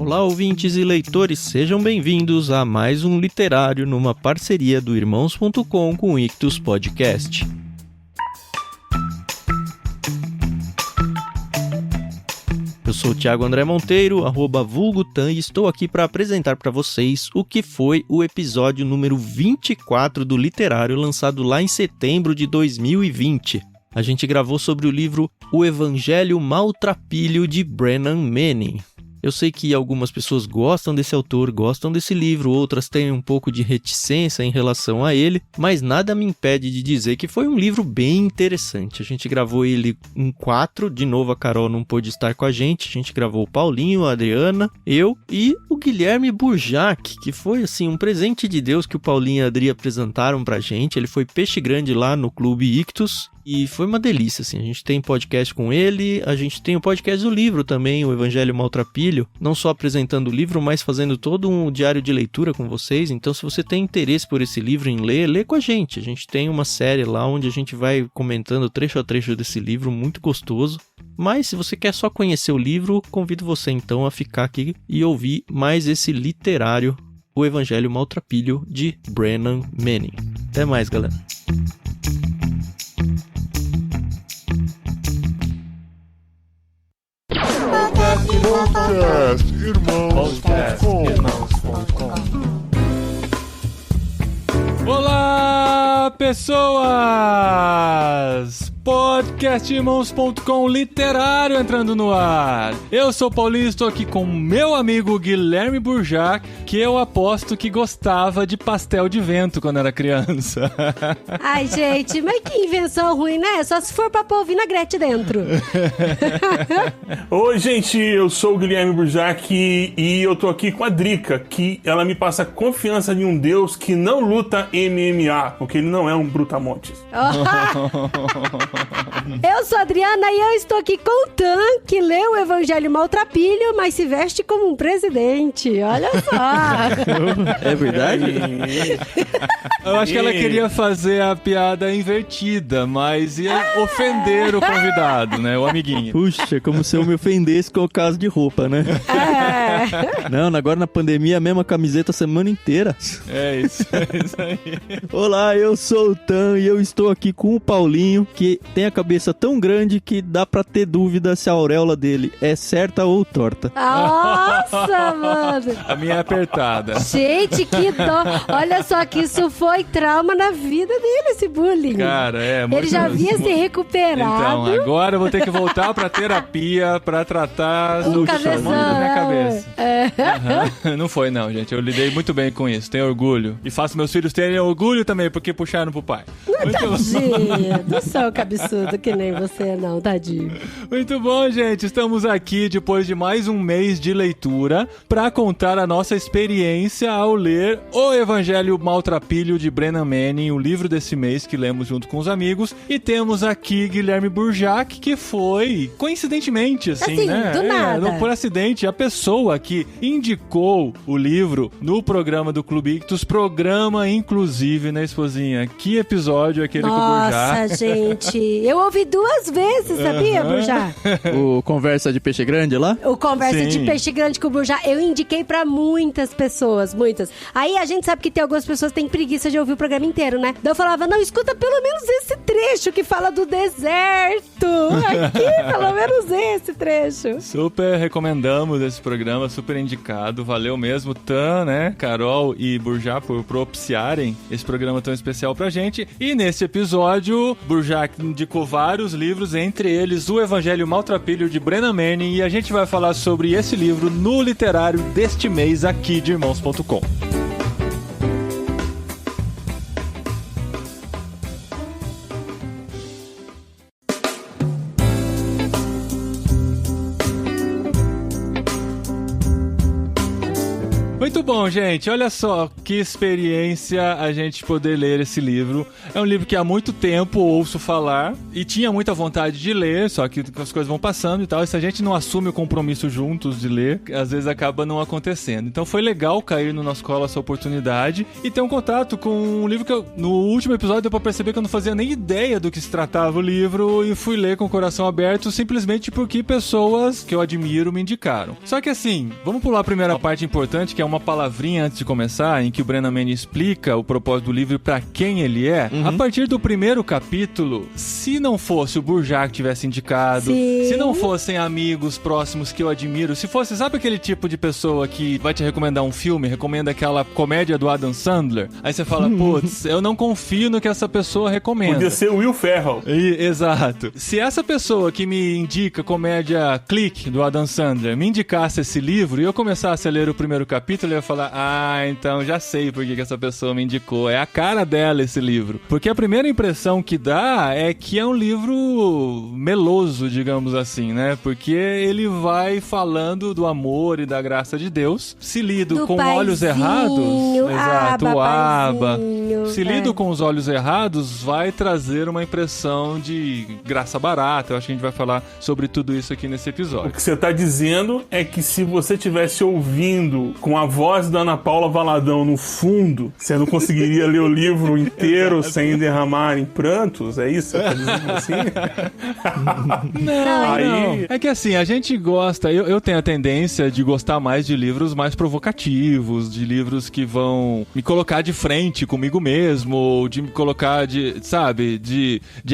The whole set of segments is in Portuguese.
Olá, ouvintes e leitores, sejam bem-vindos a mais um literário numa parceria do Irmãos.com com o Ictus Podcast. Eu sou o Thiago André Monteiro, @vulgotan, e estou aqui para apresentar para vocês o que foi o episódio número 24 do literário, lançado lá em setembro de 2020. A gente gravou sobre o livro O Evangelho Maltrapilho de Brennan Manning. Eu sei que algumas pessoas gostam desse autor, gostam desse livro, outras têm um pouco de reticência em relação a ele, mas nada me impede de dizer que foi um livro bem interessante. A gente gravou ele em 4, de novo a Carol não pôde estar com a gente gravou o Paulinho, a Adriana, eu e o Guilherme Burjac, que foi assim um presente de Deus que o Paulinho e a Adri apresentaram pra gente. Ele foi peixe grande lá no Clube Ictus. E foi uma delícia, assim, a gente tem podcast com ele, a gente tem o podcast do livro também, o Evangelho Maltrapilho, não só apresentando o livro, mas fazendo todo um diário de leitura com vocês. Então, se você tem interesse por esse livro em ler, lê com a gente tem uma série lá onde a gente vai comentando trecho a trecho desse livro, muito gostoso. Mas, se você quer só conhecer o livro, convido você então a ficar aqui e ouvir mais esse literário, o Evangelho Maltrapilho, de Brennan Manning. Até mais, galera! Podcast Irmãos.com. Olá, pessoas! Podcast Irmãos.com literário entrando no ar. Eu sou o Paulinho e estou aqui com meu amigo Guilherme Burjac, que eu aposto que gostava de pastel de vento quando era criança. Ai, gente, mas que invenção ruim, né? Só se for pra pôr vinagrete dentro. Oi, gente, eu sou o Guilherme Burjac e eu tô aqui com a Drica, que ela me passa a confiança de um Deus que não luta MMA, porque ele não é um brutamontes. Eu sou a Adriana e eu estou aqui com o Tan, que lê o Evangelho Maltrapilho, mas se veste como um presidente. Olha só. É verdade? Eu acho que ela queria fazer a piada invertida, mas ia ofender o convidado, né? O amiguinho. Puxa, como se eu me ofendesse com o caso de roupa, né? É. Não, agora na pandemia a mesma camiseta a semana inteira. É isso aí. Olá, eu sou o Tan e eu estou aqui com o Paulinho, que tem a cabeça tão grande que dá pra ter dúvida se a auréola dele é certa ou torta. Nossa, mano. A minha é apertada. Gente, que dó. Olha só que isso foi trauma na vida dele, esse bullying. Cara, muito... Ele já havia se recuperado. Então, agora eu vou ter que voltar pra terapia pra tratar o cabeção da minha cabeça. É. Uhum. Não foi não, gente. Eu lidei muito bem com isso. Tenho orgulho. E faço meus filhos terem orgulho também, porque puxaram pro pai. Tadinho, não sou cabeçudo que nem você não, tadinho. Muito bom, gente. Estamos aqui depois de mais um mês de leitura pra contar a nossa experiência ao ler O Evangelho Maltrapilho de Brennan Manning, o livro desse mês que lemos junto com os amigos. E temos aqui Guilherme Burjac, que foi, coincidentemente, assim, né? Do nada. Por acidente, a pessoa que indicou o livro no programa do Clube Ictus, programa inclusive, né, esposinha? Que episódio aquele com o Burjac? Nossa, gente, eu ouvi 2 vezes, sabia, Burjac? O Conversa de Peixe Grande lá? O Conversa Sim. de Peixe Grande com o Burjac, eu indiquei pra muitas pessoas, muitas. Aí a gente sabe que tem algumas pessoas que têm preguiça de ouvir o programa inteiro, né? Então eu falava, não, escuta pelo menos esse trecho que fala do deserto. Aqui, pelo menos esse trecho. Super recomendamos esse programa, super indicado, valeu mesmo, Tan, né, Carol e Burjac por propiciarem esse programa tão especial pra gente. E nesse episódio, Burjac indicou vários livros, entre eles O Evangelho Maltrapilho de Brennan Manning, e a gente vai falar sobre esse livro no literário deste mês aqui de Irmãos.com. Muito bom, gente. Olha só que experiência a gente poder ler esse livro. É um livro que há muito tempo ouço falar e tinha muita vontade de ler, só que as coisas vão passando e tal. E se a gente não assume o compromisso juntos de ler, às vezes acaba não acontecendo. Então foi legal cair no nosso colo essa oportunidade e ter um contato com um livro que no último episódio deu pra perceber que eu não fazia nem ideia do que se tratava o livro e fui ler com o coração aberto simplesmente porque pessoas que eu admiro me indicaram. Só que assim, vamos pular a primeira parte importante, que é uma palavrinha antes de começar, em que o Brennan Manning explica o propósito do livro e pra quem ele é. A partir do primeiro capítulo, se não fosse o Burjak que tivesse indicado, se não fossem amigos próximos que eu admiro, se fosse, sabe aquele tipo de pessoa que vai te recomendar um filme, recomenda aquela comédia do Adam Sandler, aí você fala, putz, eu não confio no que essa pessoa recomenda. Podia ser o Will Ferrell. Exato. Se essa pessoa que me indica comédia Clique, do Adam Sandler, me indicasse esse livro e eu começasse a ler o primeiro capítulo, eu ia falar, então já sei por que essa pessoa me indicou. É a cara dela esse livro. Porque a primeira impressão que dá é que é um livro meloso, digamos assim, né? Porque ele vai falando do amor e da graça de Deus, se lido com olhos errados, exato, o Abba, se lido com os olhos errados, vai trazer uma impressão de graça barata. Eu acho que a gente vai falar sobre tudo isso aqui nesse episódio. O que você tá dizendo é que se você estivesse ouvindo com a voz da Ana Paula Valadão no fundo, você não conseguiria ler o livro inteiro sem derramar em prantos? É isso que você tá dizendo assim? Não. É que assim, a gente gosta, eu tenho a tendência de gostar mais de livros mais provocativos, de livros que vão me colocar de frente comigo mesmo, ou de me colocar de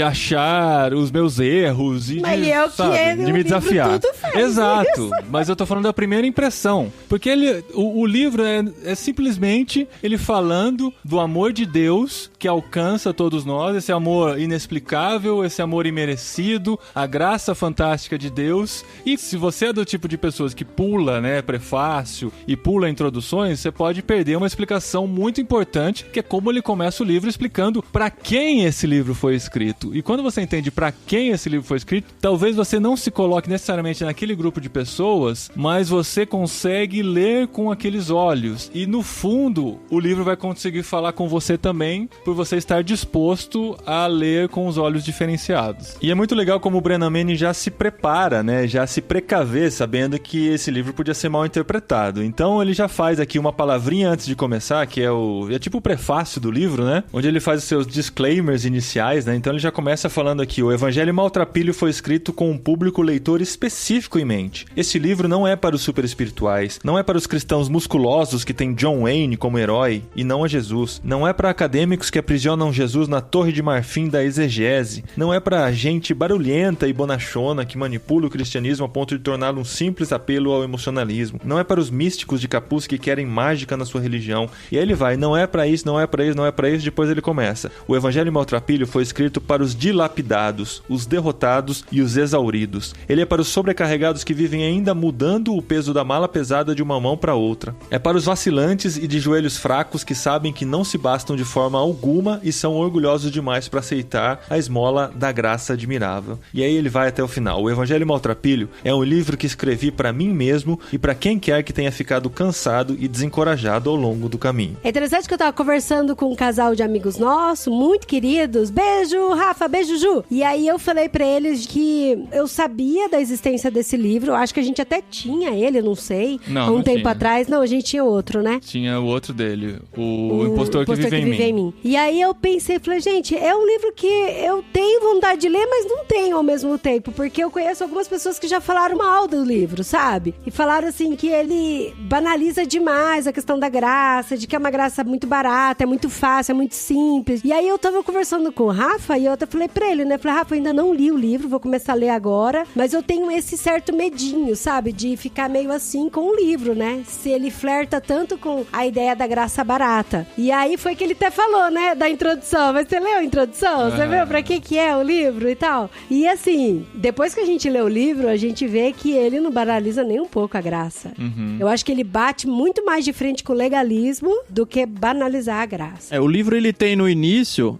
achar os meus erros e de me desafiar. Exato, mas eu tô falando da primeira impressão, porque o livro é simplesmente ele falando do amor de Deus que alcança todos nós, esse amor inexplicável, esse amor imerecido, a graça fantástica de Deus. E se você é do tipo de pessoas que pula, né, prefácio e pula introduções, você pode perder uma explicação muito importante, que é como ele começa o livro explicando para quem esse livro foi escrito. E quando você entende para quem esse livro foi escrito, talvez você não se coloque necessariamente naquele grupo de pessoas, mas você consegue ler com aqueles olhos. E no fundo, o livro vai conseguir falar com você também, por você estar disposto a ler com os olhos diferenciados. E é muito legal como o Brennan Manning já se prepara, né? Já se precavê, sabendo que esse livro podia ser mal interpretado. Então ele já faz aqui uma palavrinha antes de começar, que é tipo o prefácio do livro, né? Onde ele faz os seus disclaimers iniciais, né? Então ele já começa falando aqui: o Evangelho Maltrapilho foi escrito com um público leitor específico em mente. Esse livro não é para os super espirituais, não é para os cristãos musculosos que têm John Wayne como herói e não a Jesus. Não é para acadêmicos que aprisionam Jesus na torre de marfim da exegese. Não é para gente barulhenta e bonachona que manipula o cristianismo a ponto de torná-lo um simples apelo ao emocionalismo. Não é para os místicos de capuz que querem mágica na sua religião. E aí ele vai, não é para isso, não é para isso, não é para isso. Depois ele começa: o Evangelho Maltrapilho foi escrito para os dilapidados, os derrotados e os exauridos. Ele é para os sobrecarregados que vivem ainda mudando o peso da mala pesada de uma mão para outra. É para os vacilantes e de joelhos fracos que sabem que não se bastam de forma alguma e são orgulhosos demais para aceitar a esmola da graça admirável. E aí ele vai até o final: o Evangelho Maltrapilho é um livro que escrevi para mim mesmo e para quem quer que tenha ficado cansado e desencorajado ao longo do caminho. É interessante que eu tava conversando com um casal de amigos nossos, muito queridos. Beijo, Rafa, beijo, Ju. E aí eu falei pra eles que eu sabia da existência desse livro. Eu acho que a gente até tinha ele, não sei. Não, há um não tempo tinha. Atrás. Não, a gente tinha outro, né? Tinha o outro dele, o Impostor que Vive em Mim. E aí eu pensei, falei, gente, é um livro que eu tenho vontade de ler, mas não tenho ao mesmo tempo, porque eu conheço algumas pessoas que já falaram mal do livro, sabe? E falaram assim que ele banaliza demais a questão da graça, de que é uma graça muito barata, é muito fácil, é muito simples. E aí eu tava conversando com o Rafa e eu até falei pra ele, né? Falei, Rafa, eu ainda não li o livro, vou começar a ler agora, mas eu tenho esse certo medinho, sabe? De ficar meio assim com o livro, né? Se ele flerta tanto com a ideia da graça barata. E aí foi que ele até falou, né? Da introdução. Mas você leu a introdução? Você viu pra que é o livro e tal? E assim, depois que a gente lê o livro, a gente vê que ele não banaliza nem um pouco a graça. Eu acho que ele bate muito mais de frente com o legalismo do que banalizar a graça. O livro ele tem no início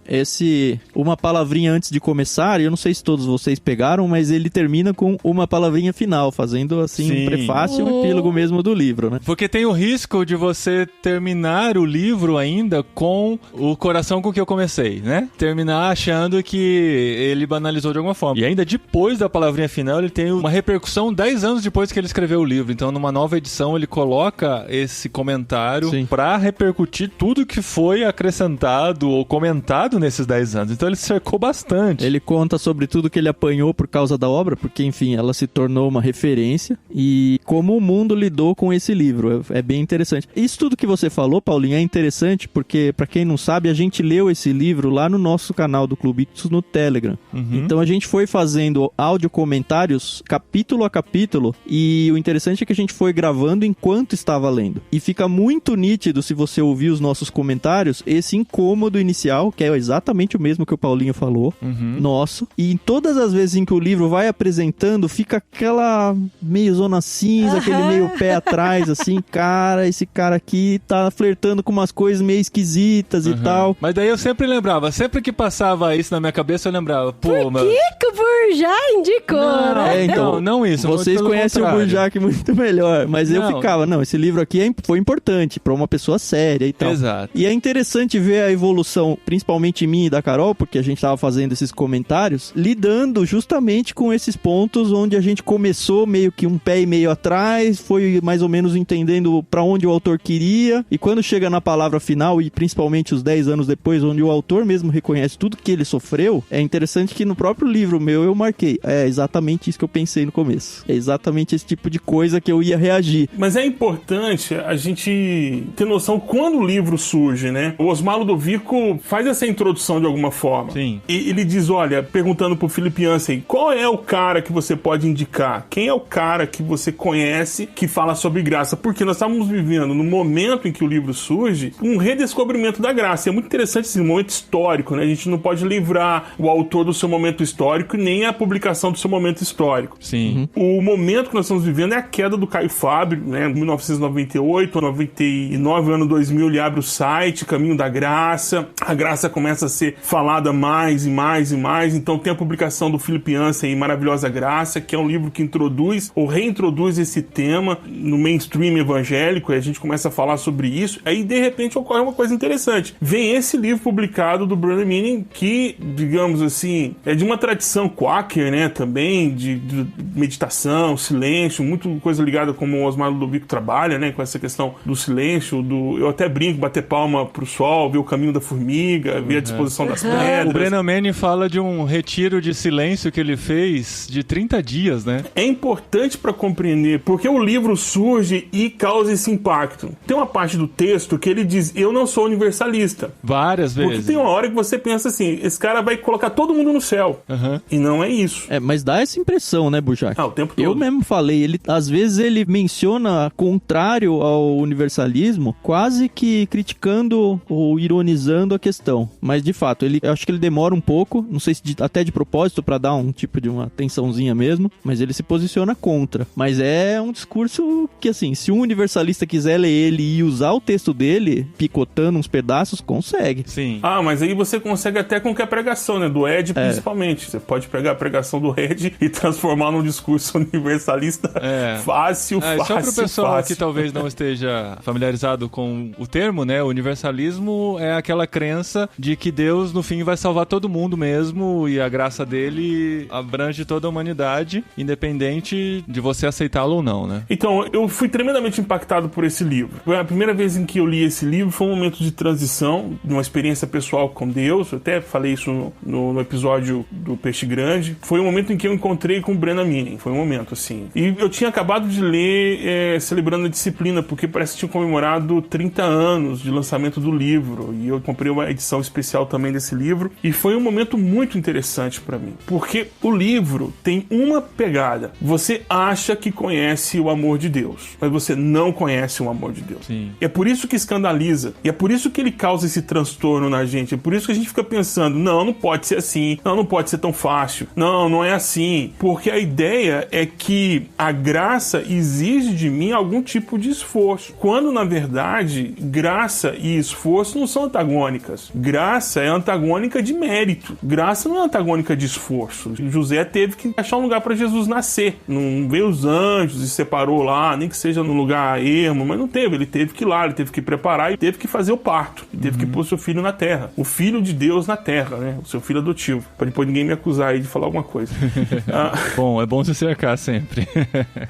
uma palavrinha antes de começar, e eu não sei se todos vocês pegaram, mas ele termina com uma palavrinha palavrinha final, fazendo assim um prefácio e um epílogo mesmo do livro, né? Porque tem o risco de você terminar o livro ainda com o coração com que eu comecei, né? Terminar achando que ele banalizou de alguma forma. E ainda depois da palavrinha final, ele tem uma repercussão 10 anos depois que ele escreveu o livro. Então, numa nova edição, ele coloca esse comentário pra repercutir tudo que foi acrescentado ou comentado nesses 10 anos. Então, ele cercou bastante. Ele conta sobre tudo que ele apanhou por causa da obra, porque, enfim, ela se tornou uma referência, e como o mundo lidou com esse livro. É bem interessante. Isso tudo que você falou, Paulinho, é interessante porque, pra quem não sabe, a gente leu esse livro lá no nosso canal do Clube Ictus no Telegram. Então a gente foi fazendo áudio comentários capítulo a capítulo, e o interessante é que a gente foi gravando enquanto estava lendo. E fica muito nítido, se você ouvir os nossos comentários, esse incômodo inicial, que é exatamente o mesmo que o Paulinho falou, nosso. E em todas as vezes em que o livro vai apresentando, fica aquela meio zona cinza, aquele meio pé atrás, assim, cara, esse cara aqui tá flertando com umas coisas meio esquisitas e tal. Mas daí eu sempre lembrava, sempre que passava isso na minha cabeça, eu lembrava, pô, Por que o Burjá indicou, né? Então, não isso. Vocês conhecem o Burjak muito melhor, mas eu ficava, esse livro aqui foi importante pra uma pessoa séria e tal. Exato. E é interessante ver a evolução, principalmente minha e da Carol, porque a gente tava fazendo esses comentários, lidando justamente com esses pontos onde a gente começou meio que um pé e meio atrás, foi mais ou menos entendendo pra onde o autor queria, e quando chega na palavra final, e principalmente os 10 anos depois, onde o autor mesmo reconhece tudo que ele sofreu, é interessante que no próprio livro meu eu marquei, é exatamente isso que eu pensei no começo, é exatamente esse tipo de coisa que eu ia reagir. Mas é importante a gente ter noção quando o livro surge, né? O Osmar Ludovico faz essa introdução de alguma forma. Sim. E ele diz, olha, perguntando pro Philip Yancey, qual é o cara que você pode indicar? Quem é o cara que você conhece que fala sobre graça? Porque nós estávamos vivendo, no momento em que o livro surge, um redescobrimento da graça. E é muito interessante esse momento histórico, né? A gente não pode livrar o autor do seu momento histórico, nem a publicação do seu momento histórico. Sim. O momento que nós estamos vivendo é a queda do Caio Fábio, né? Em 1998, 99, ano 2000, ele abre o site Caminho da Graça. A graça começa a ser falada mais e mais e mais. Então tem a publicação do Philip Yancey em Maravilhosa Graça, que é um livro que introduz ou reintroduz esse tema no mainstream evangélico, e a gente começa a falar sobre isso. Aí, de repente, ocorre uma coisa interessante. Vem esse livro publicado do Brennan Manning, que, digamos assim, é de uma tradição quaker, né? Também de meditação, silêncio, muito coisa ligada como o Osmar Ludovico trabalha, né? Com essa questão do silêncio, eu até brinco, bater palma pro sol, ver o caminho da formiga, ver a disposição das pedras. O Brennan Manning fala de um retiro de silêncio que ele fez de 30 dias, né? É importante para compreender porque o livro surge e causa esse impacto. Tem uma parte do texto que ele diz, eu não sou universalista. Várias vezes. Porque tem uma hora que você pensa assim, esse cara vai colocar todo mundo no céu. E não é isso. Mas dá essa impressão, né, Burjak? O tempo todo. Eu mesmo falei, às vezes ele menciona contrário ao universalismo, quase que criticando ou ironizando a questão. Mas, de fato, eu acho que ele demora um pouco, não sei se até de propósito, pra dar um tipo de uma tensãozinha mesmo, mas ele se posiciona contra. Mas é um discurso que, assim, se um universalista quiser ler ele e usar o texto dele, picotando uns pedaços, consegue. Sim. Mas aí você consegue até com que a pregação, né? Do Ed, principalmente. Você pode pegar a pregação do Ed e transformar num discurso universalista fácil. Só pro pessoal que talvez não esteja familiarizado com o termo, né? O universalismo é aquela crença de que Deus, no fim, vai salvar todo mundo mesmo, e a graça dele abrange toda a humanidade, independente de você aceitá-lo ou não, né? Então, eu fui tremendamente impactado por esse livro. A primeira vez em que eu li esse livro foi um momento de transição, de uma experiência pessoal com Deus. Eu até falei isso no episódio do Peixe Grande. Foi um momento em que eu encontrei com o Brennan Manning. Foi um momento, assim. E eu tinha acabado de ler Celebrando a Disciplina, porque parece que tinha comemorado 30 anos de lançamento do livro. E eu comprei uma edição especial também desse livro. E foi um momento muito interessante pra mim. Porque o livro tem uma pegada. Você acha que conhece o amor de Deus, mas você não conhece o amor de Deus. Sim. E é por isso que escandaliza. E é por isso que ele causa esse transtorno na gente. É por isso que a gente fica pensando, não pode ser assim. Não pode ser tão fácil. Não é assim. Porque a ideia é que a graça exige de mim algum tipo de esforço. Quando, na verdade, graça e esforço não são antagônicas. Graça é antagônica de mérito. Graça não é antagônica de esforço. José teve que achar um lugar para Jesus nascer. Não veio os anjos e separou lá, nem que seja num lugar ermo, mas não teve. Ele teve que ir lá, ele teve que preparar e teve que fazer o parto. Ele teve que pôr seu filho na terra. O filho de Deus na terra, né? O seu filho adotivo. Pra depois ninguém me acusar aí de falar alguma coisa. Bom, é bom se cercar sempre.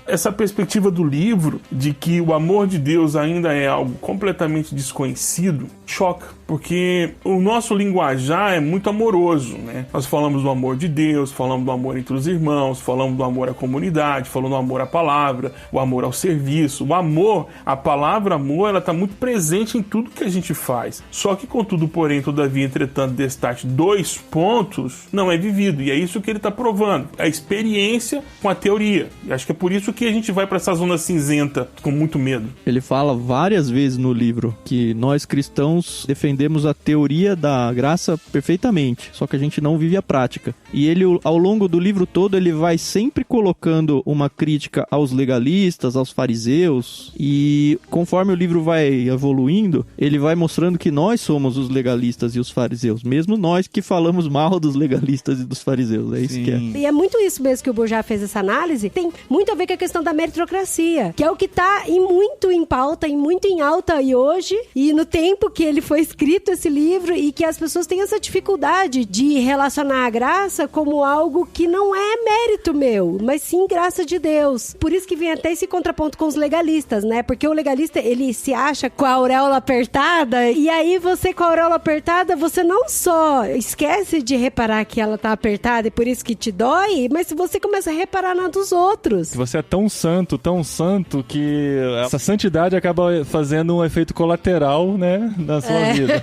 Essa perspectiva do livro de que o amor de Deus ainda é algo completamente desconhecido choca, porque o nosso linguajar é muito amoroso, né? Nós falamos do amor de Deus, falamos do amor entre os irmãos, falamos do amor à comunidade, falamos do amor à palavra, o amor ao serviço. O amor, a palavra amor, ela está muito presente em tudo que a gente faz. Só que contudo, porém, todavia, entretanto, destaque 2 pontos, não é vivido. E é isso que ele está provando. A experiência com a teoria. E acho que é por isso que a gente vai para essa zona cinzenta com muito medo. Ele fala várias vezes no livro que nós cristãos defendemos a teoria da graça perfeitamente, só que a gente não vive a prática. E ele, ao longo do livro todo, ele vai sempre colocando uma crítica aos legalistas, aos fariseus, e conforme o livro vai evoluindo, ele vai mostrando que nós somos os legalistas e os fariseus, mesmo nós que falamos mal dos legalistas e dos fariseus. É isso que é. E é muito isso mesmo que o Burjat fez essa análise. Tem muito a ver com a questão da meritocracia, que é o que está muito em pauta e muito em alta aí hoje, e no tempo que ele foi escrito esse livro, e que as pessoas têm essa dificuldade de relacionar a graça como algo que não é mérito meu, mas sim graça de Deus. Por isso que vem até esse contraponto com os legalistas, né? Porque o legalista, ele se acha com a auréola apertada, e aí você com a auréola apertada, você não só esquece de reparar que ela tá apertada e por isso que te dói, mas você começa a reparar na dos outros. Você é tão santo, que essa santidade acaba fazendo um efeito colateral, né, na sua vida.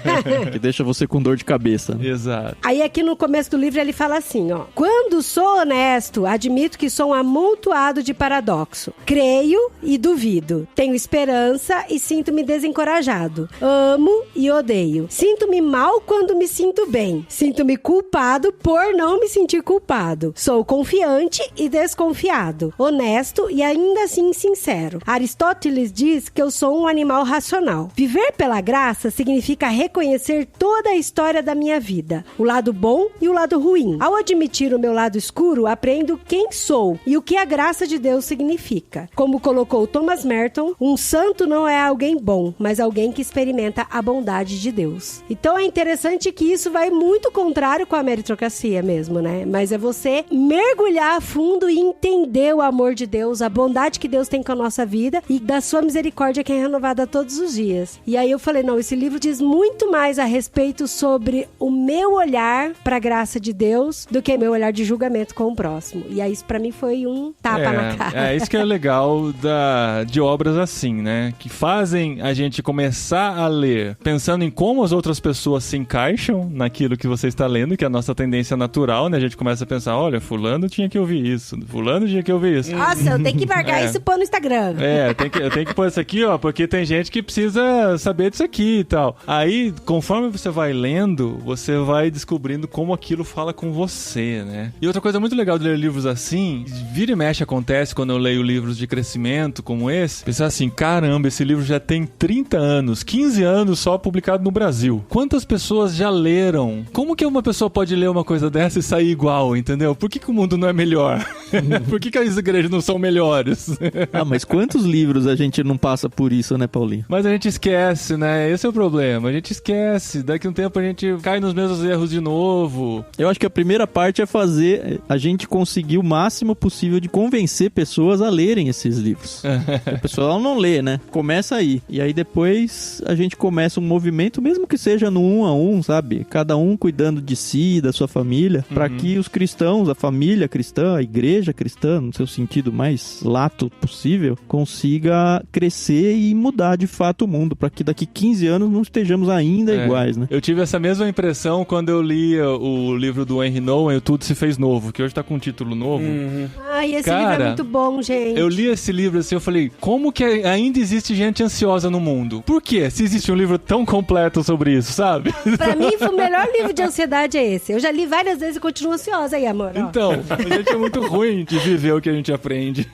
Que deixa você com dor de cabeça. Exato. Aí aqui no começo do livro ele fala assim, ó: quando sou honesto, admito que sou um amontoado de paradoxo. Creio e duvido. Tenho esperança e sinto-me desencorajado. Amo e odeio. Sinto-me mal quando me sinto bem. Sinto-me culpado por não me sentir culpado. Sou confiante e desconfiado. Honesto e ainda assim sincero. Aristóteles diz que eu sou um animal racional. Viver pela graça significa reconhecer toda a história da minha vida, o lado bom e o lado ruim. Ao admitir o meu lado escuro, aprendo quem sou e o que a graça de Deus significa. Como colocou Thomas Merton, um santo não é alguém bom, mas alguém que experimenta a bondade de Deus. Então é interessante que isso vai muito contrário com a meritocracia mesmo, né? Mas é você mergulhar a fundo e entender o amor de Deus, a bondade que Deus tem com a nossa vida e da sua misericórdia que é renovada todos os dias. E aí eu falei, não, esse livro diz muito mais a respeito sobre o meu olhar para a graça de Deus do que meu olhar de julgamento com o próximo. E aí isso pra mim foi um tapa na cara. É isso que é legal de obras assim, né? Que fazem a gente começar a ler pensando em como as outras pessoas se encaixam naquilo que você está lendo, que é a nossa tendência natural, né? A gente começa a pensar, olha, fulano tinha que ouvir isso, fulano tinha que ouvir isso. Nossa, eu tenho que marcar isso e pôr no Instagram. Eu tenho que pôr isso aqui, ó, porque tem gente que precisa saber disso aqui e tal. Aí, conforme você vai lendo, você vai descobrindo como aquilo fala com você, né? E outra coisa muito legal de ler livros assim, vira e mexe acontece quando eu leio livros de crescimento como esse, pensar assim, caramba, esse livro já tem 30 anos, 15 anos só publicado no Brasil. Quantas pessoas já leram? Como que uma pessoa pode ler uma coisa dessa e sair igual, entendeu? Por que o mundo não é melhor? Por que as igrejas não são melhores? Mas quantos livros a gente não passa por isso, né, Paulinho? Mas a gente esquece, né? Esse é o problema. A gente esquece. Daqui a um tempo a gente cai nos mesmos erros de novo. Eu acho que a primeira parte é fazer a gente conseguir o máximo possível de convencer pessoas a lerem esses livros. A pessoa não lê, né? Começa aí. E aí depois a gente começa um movimento, mesmo que seja no 1 a 1, sabe? Cada um cuidando de si, da sua família, para que os cristãos, a família cristã, a igreja cristã, no seu sentido mais lato possível, consiga crescer e mudar de fato o mundo, para que daqui 15 anos não estejamos ainda iguais, né? Eu tive essa mesma impressão quando eu li o livro do Henry Nouwen, O Tudo Se Fez Novo, que hoje tá com um título novo. Ai, esse livro é muito bom, gente. Eu li esse livro assim, eu falei, como que ainda existe gente ansiosa no mundo? Por quê? Se existe um livro tão completo sobre isso, sabe? Pra mim, o melhor livro de ansiedade é esse. Eu já li várias vezes e continuo ansiosa aí, amor. Então, a gente é muito ruim de viver o que a gente aprende.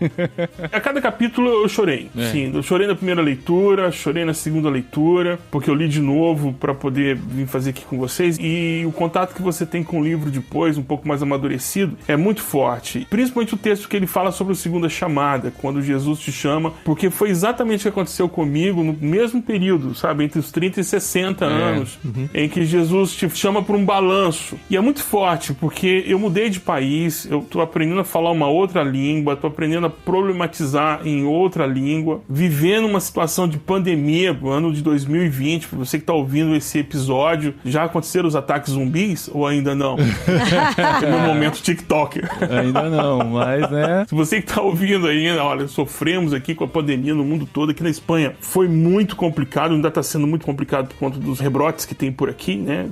A cada capítulo eu chorei. Sim, eu chorei na primeira leitura, chorei na segunda leitura, porque eu li de novo pra poder vir fazer aqui com vocês. E o contato que você tem com o livro depois, um pouco mais amadurecido, é muito forte. principalmente o texto que ele fala sobre a segunda chamada, quando Jesus te chama, porque foi exatamente o que aconteceu comigo no mesmo período, sabe, entre os 30 e 60 anos, em que Jesus te chama para um balanço. E é muito forte, porque eu mudei de país, eu tô aprendendo a falar uma outra língua, tô aprendendo a problematizar em outra língua, vivendo uma situação de pandemia, no ano de 2020, para você que tá ouvindo esse episódio, já aconteceram os ataques zumbis ou ainda não? É meu momento TikToker. Ainda não, mas, né? Se você que tá ouvindo aí, olha, sofremos aqui com a pandemia no mundo todo, aqui na Espanha foi muito complicado, ainda tá sendo muito complicado por conta dos rebrotes que tem por aqui, né?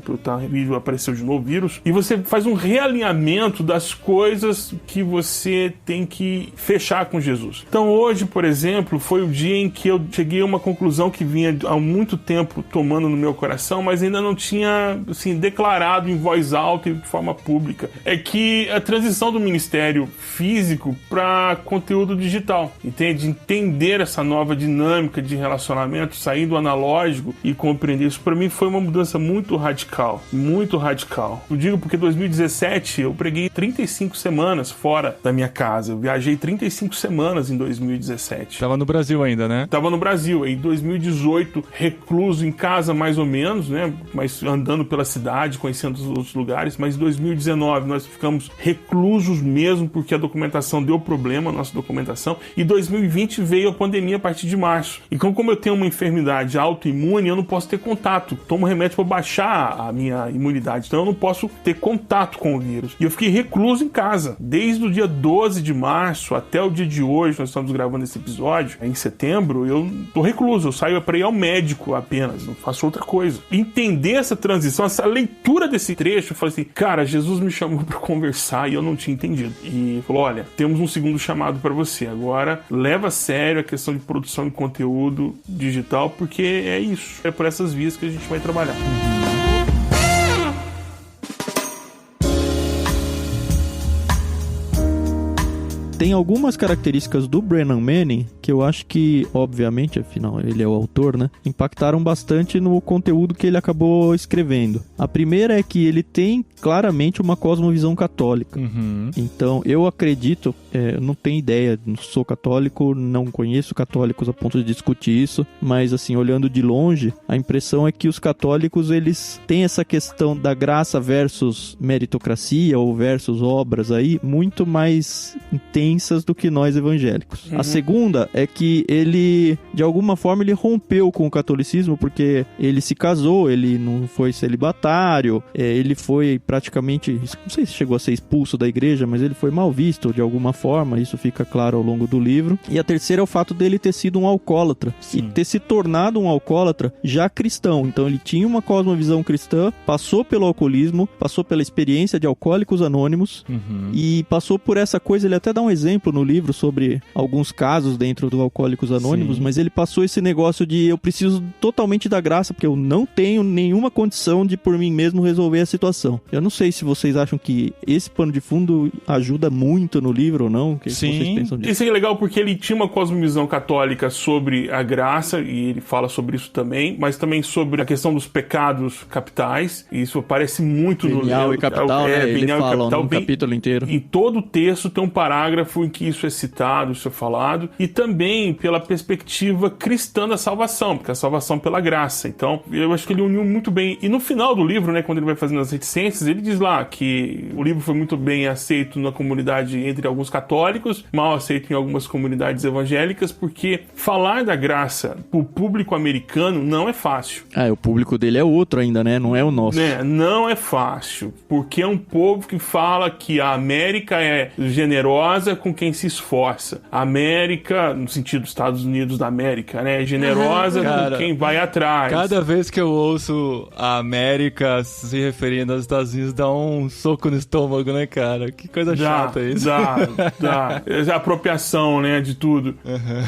Apareceu de novo vírus. E você faz um realinhamento das coisas que você tem que fechar com Jesus. Então hoje, por exemplo, foi o dia em que eu cheguei a uma conclusão que vinha há muito tempo tomando no meu coração, mas ainda não tinha, assim, declarado em voz alta e de forma pública. É que a transição do ministério físico para conteúdo digital, entende? Entender essa nova dinâmica de relacionamento, sair do analógico e compreender isso, para mim foi uma mudança muito radical, muito radical. Eu digo porque em 2017 eu preguei 35 semanas fora da minha casa, eu viajei 35 semanas em 2017. Tava no Brasil ainda, né? Tava no Brasil, em 2018 recluso em casa mais ou menos, né? Mas andando pela cidade, conhecendo os outros lugares, mas em 2019 nós ficamos reclusos mesmo porque a documentação deu problema, a nossa documentação, e 2020 veio a pandemia a partir de março. E como eu tenho uma enfermidade autoimune, eu não posso ter contato, tomo remédio para baixar a minha imunidade, então eu não posso ter contato com o vírus. E eu fiquei recluso em casa, desde o dia 12 de março até o dia de hoje, nós estamos gravando esse episódio, em setembro, eu tô recluso, eu saio para ir ao médico apenas, não faço outra coisa. Entender essa transição, essa leitura desse trecho, eu falei assim, cara, Jesus me chamou para conversar e eu não tinha entendido. E falou, olha, temos um segundo chamado para você, agora leva a sério a questão de produção de conteúdo digital, porque é isso, é por essas vias que a gente vai trabalhar. Tem algumas características do Brennan Manning que eu acho que, obviamente, afinal ele é o autor, né? Impactaram bastante no conteúdo que ele acabou escrevendo. A primeira é que ele tem claramente uma cosmovisão católica. Então, eu acredito, eu não tenho ideia, não sou católico, não conheço católicos a ponto de discutir isso, mas assim, olhando de longe, a impressão é que os católicos, eles têm essa questão da graça versus meritocracia ou versus obras aí, muito mais intensas do que nós evangélicos. A segunda é que ele, de alguma forma, ele rompeu com o catolicismo, porque ele se casou, ele não foi celibatário, ele foi praticamente, não sei se chegou a ser expulso da igreja, mas ele foi mal visto de alguma forma, isso fica claro ao longo do livro. E a terceira é o fato dele ter sido um alcoólatra, e ter se tornado um alcoólatra já cristão. Então ele tinha uma cosmovisão cristã, passou pelo alcoolismo, passou pela experiência de Alcoólicos Anônimos, e passou por essa coisa, ele até dá um exemplo no livro sobre alguns casos dentro do Alcoólicos Anônimos, mas ele passou esse negócio de eu preciso totalmente da graça, porque eu não tenho nenhuma condição de por mim mesmo resolver a situação. Eu não sei se vocês acham que esse pano de fundo ajuda muito no livro ou não. O que vocês pensam disso? Isso é legal porque ele tinha uma cosmovisão católica sobre a graça, e ele fala sobre isso também, mas também sobre a questão dos pecados capitais. Isso aparece muito no livro. Venial e capital, né? Ele fala no capítulo inteiro. Em todo o texto tem um parágrafo em que isso é citado, isso é falado, e também pela perspectiva cristã da salvação, porque a salvação pela graça. Então, eu acho que ele uniu muito bem. E no final do livro, né, quando ele vai fazendo as reticências, ele diz lá que o livro foi muito bem aceito na comunidade entre alguns católicos, mal aceito em algumas comunidades evangélicas, porque falar da graça pro público americano não é fácil. O público dele é outro ainda, né? Não é o nosso. Não é fácil, porque é um povo que fala que a América é generosa com quem se esforça. A América, no sentido dos Estados Unidos da América, né? É generosa com quem vai atrás. Cada vez que eu ouço a América se referindo aos Estados Unidos, dá um soco no estômago, né, cara? Que coisa chata isso. Dá. É a apropriação, né, de tudo.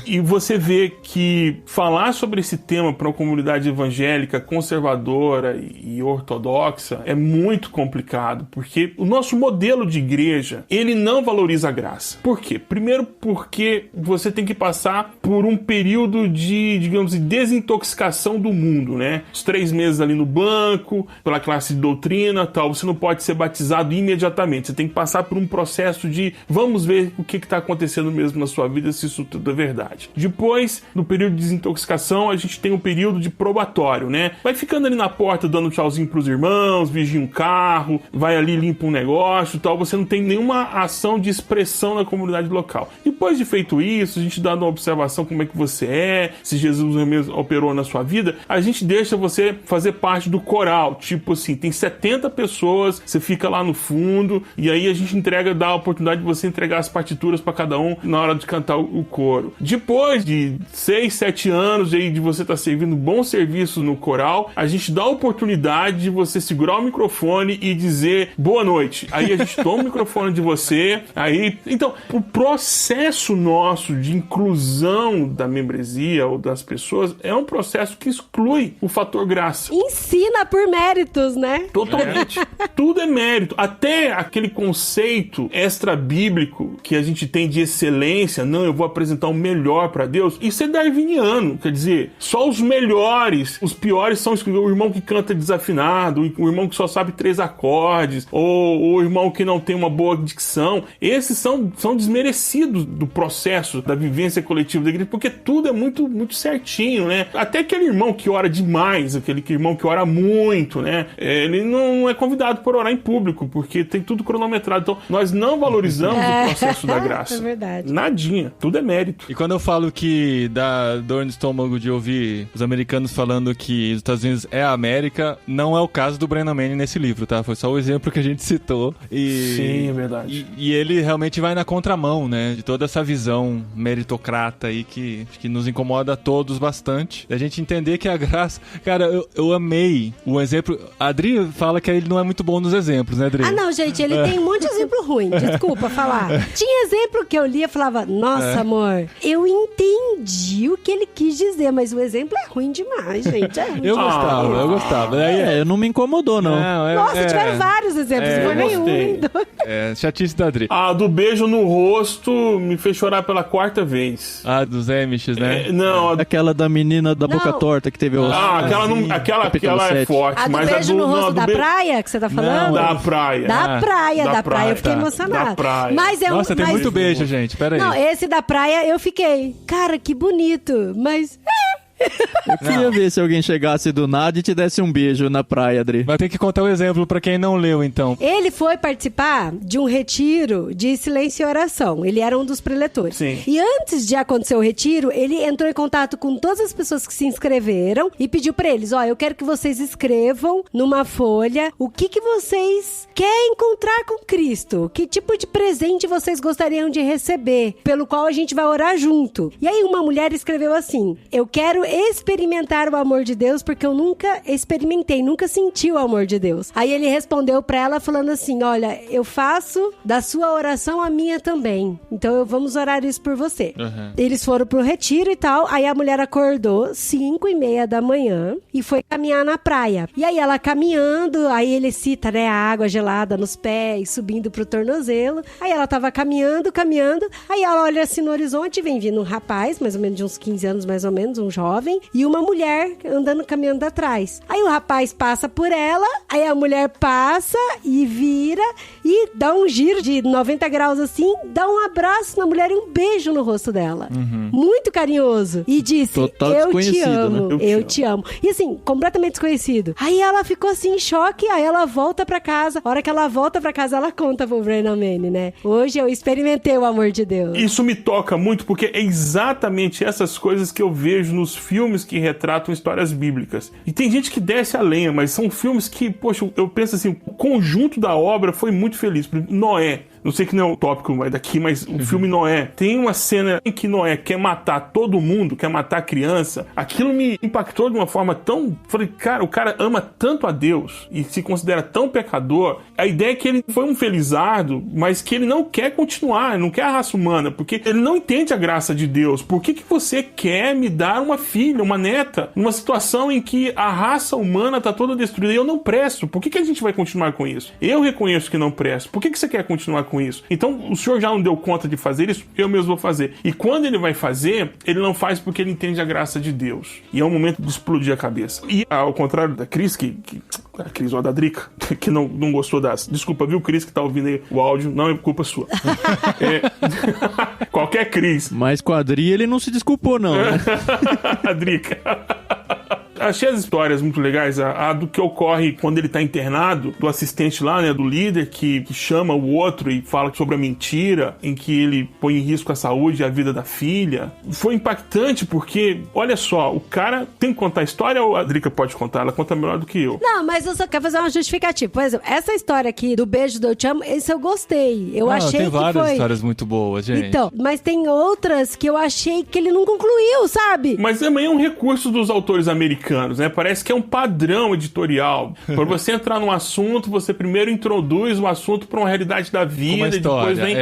E você vê que falar sobre esse tema para uma comunidade evangélica, conservadora e ortodoxa é muito complicado, porque o nosso modelo de igreja, ele não valoriza a graça. Por quê? Primeiro porque você tem que passar por um período de, digamos, de desintoxicação do mundo, né? Os 3 meses ali no banco, pela classe de doutrina, tal. Você não pode ser batizado imediatamente. Você tem que passar por um processo de vamos ver o que está acontecendo mesmo na sua vida, se isso tudo é verdade. Depois, no período de desintoxicação, a gente tem um período de probatório, né? Vai ficando ali na porta dando tchauzinho pros irmãos, vigia um carro, vai ali, limpa um negócio e tal. Você não tem nenhuma ação de expressão na comunidade local. Depois de feito isso, a gente dá uma observação como é que você é, se Jesus mesmo operou na sua vida, a gente deixa você fazer parte do coral. Tipo assim, tem 70 pessoas, você fica lá no fundo, e aí a gente dá a oportunidade de você entregar as partituras para cada um na hora de cantar o coro. Depois de 6, 7 anos aí de você estar servindo bons serviços no coral, a gente dá a oportunidade de você segurar o microfone e dizer boa noite. Aí a gente toma o microfone de você, aí... Então, o processo nosso de inclusão da membresia ou das pessoas é um processo que exclui o fator graça. Ensina por méritos, né? Totalmente. Tudo é mérito. Até aquele conceito extra-bíblico que a gente tem de excelência, não, eu vou apresentar o melhor para Deus, isso é darwiniano. Quer dizer, só os melhores, os piores são o irmão que canta desafinado, o irmão que só sabe 3 acordes, ou o irmão que não tem uma boa dicção. Esses são desmerecidos do processo da vivência coletiva da igreja, porque tudo é muito, muito certinho, né? Até aquele irmão que ora demais, aquele irmão que ora muito, né? Ele não é convidado por orar em público, porque tem tudo cronometrado. Então, nós não valorizamos o processo da graça. É verdade. Nadinha. Tudo é mérito. E quando eu falo que dá dor no estômago de ouvir os americanos falando que os Estados Unidos é a América, não é o caso do Brennan Manning nesse livro, tá? Foi só o exemplo que a gente citou. Sim, é verdade. E ele realmente vai na contramão, né? De toda essa visão meritocrata aí que nos incomoda a todos bastante. A gente entender que a graça... Cara, eu amei o exemplo... A Adri fala que ele não é muito bom nos exemplos, né, Adri? Ah, não, gente, ele tem um monte de exemplo ruim. Desculpa falar. Tinha exemplo que eu lia e falava, nossa, amor, eu entendi o que ele quis dizer, mas o exemplo é ruim demais, gente. É ruim Eu demais. gostava. Daí não me incomodou, não. Nossa, tiveram vários exemplos, não foi nenhum. Chatice da Adri. A do beijo no rosto me fez chorar pela 4ª vez. Ah, dos Amish, né? Não, Aquela da menina da boca torta que teve o... aquela é forte. A do mas beijo no rosto da praia, que você tá falando? Da praia. Da praia, eu fiquei emocionada. Da praia. Mas Nossa, tem muito beijo, gente, pera aí. Não, esse da praia eu fiquei, cara, que bonito, mas... Eu queria ver se alguém chegasse do nada e te desse um beijo na praia, Adri. Vai ter que contar o exemplo pra quem não leu, então. Ele foi participar de um retiro de silêncio e oração. Ele era um dos preletores. Sim. E antes de acontecer o retiro, ele entrou em contato com todas as pessoas que se inscreveram e pediu pra eles, eu quero que vocês escrevam numa folha o que vocês querem encontrar com Cristo. Que tipo de presente vocês gostariam de receber, pelo qual a gente vai orar junto. E aí uma mulher escreveu assim, eu quero experimentar o amor de Deus porque eu nunca experimentei, nunca senti o amor de Deus. Aí ele respondeu pra ela falando assim, olha, eu faço da sua oração a minha também. Então vamos orar isso por você. Uhum. Eles foram pro retiro e tal, aí a mulher acordou 5:30 da manhã e foi caminhar na praia. E aí ela caminhando, aí ele cita, né, a água gelada nos pés, subindo pro tornozelo. Aí ela tava caminhando, aí ela olha assim no horizonte, vem vindo um rapaz, mais ou menos de uns 15 anos, mais ou menos, um jovem, e uma mulher caminhando atrás. Aí o rapaz passa por ela, aí a mulher passa e vira e dá um giro de 90 graus assim, dá um abraço na mulher e um beijo no rosto dela. Uhum. Muito carinhoso. E disse, Total eu te desconhecido, amo, né? eu te amo. E assim, completamente desconhecido. Aí ela ficou assim em choque, aí ela volta pra casa. A hora que ela volta pra casa, ela conta pro Brennan Manning, né? Hoje eu experimentei o amor de Deus. Isso me toca muito, porque é exatamente essas coisas que eu vejo nos filmes que retratam histórias bíblicas. E tem gente que desce a lenha, mas são filmes que, poxa, eu penso assim, o conjunto da obra foi muito feliz. Por exemplo, Noé. Não sei que não é o tópico daqui, mas o filme Noé. Tem uma cena em que Noé quer matar todo mundo, quer matar a criança. Aquilo me impactou de uma forma tão... Falei, cara, o cara ama tanto a Deus e se considera tão pecador. A ideia é que ele foi um felizardo, mas que ele não quer continuar, ele não quer a raça humana, porque ele não entende a graça de Deus. Por que você quer me dar uma filha, uma neta, numa situação em que a raça humana tá toda destruída e eu não presto? Por que a gente vai continuar com isso? Eu reconheço que não presto. Por que você quer continuar com isso. Então, o senhor já não deu conta de fazer isso, eu mesmo vou fazer. E quando ele vai fazer, ele não faz porque ele entende a graça de Deus. E é um momento de explodir a cabeça. E ao contrário da Cris, a Cris ou da Drica, que não gostou das... Desculpa, viu, Cris, que tá ouvindo aí o áudio, não é culpa sua. Qualquer Cris. Mas com a Adri ele não se desculpou, não, né? A Drica. Achei as histórias muito legais, a do que ocorre quando ele tá internado, do assistente lá, né, do líder que chama o outro e fala sobre a mentira, em que ele põe em risco a saúde e a vida da filha. Foi impactante porque, olha só, o cara tem que contar a história ou a Drica pode contar? Ela conta melhor do que eu. Não, mas eu só quero fazer uma justificativa. Por exemplo, essa história aqui do beijo do Eu Te Amo, esse eu gostei. Eu achei tem que várias foi... histórias muito boas, gente. Então, mas tem outras que eu achei que ele não concluiu, sabe? Mas também é um recurso dos autores americanos, né? Parece que é um padrão editorial. Para você entrar num assunto, você primeiro introduz o assunto para uma realidade da vida, e depois vem...